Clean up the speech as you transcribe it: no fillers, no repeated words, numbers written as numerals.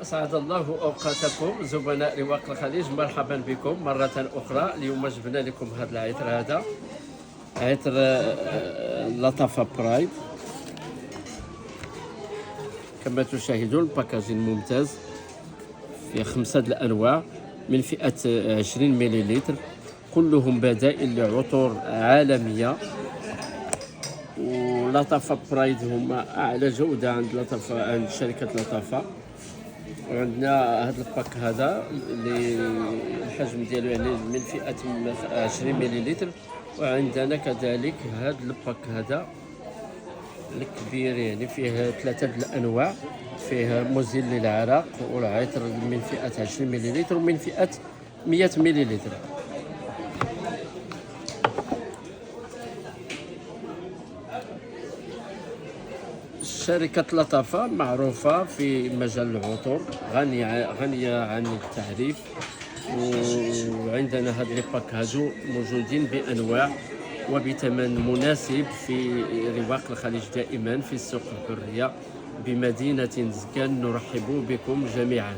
أسعد الله أوقاتكم زبناء رواق الخليج، مرحبا بكم مرة أخرى. اليوم جبنا لكم هذا العطر، هذا عطر لطافة برايد. كما تشاهدون الباكاجين ممتاز، فيه 5 الأنواع من فئة 20 مليلتر، كلهم بدائل لعطور عالمية. ولطافة برايد هما أعلى جودة عند شركة لطافة. وعندنا هذا الباك هذا اللي الحجم ديالو يعني من فئة 20 مليلتر. وعندنا كذلك هذا الباك هذا الكبير، يعني فيه 3 الأنواع، فيه مزيل للعرق والعطر من فئة 20 مليلتر ومن فئة 100 مليلتر. شركة لطافة معروفة في مجال العطور، غنية عن التعريف. وعندنا هاد لي باك هادو موجودين بأنواع وبثمن مناسب في رواق الخليج، دائما في السوق الحرية بمدينة زكان. نرحب بكم جميعا.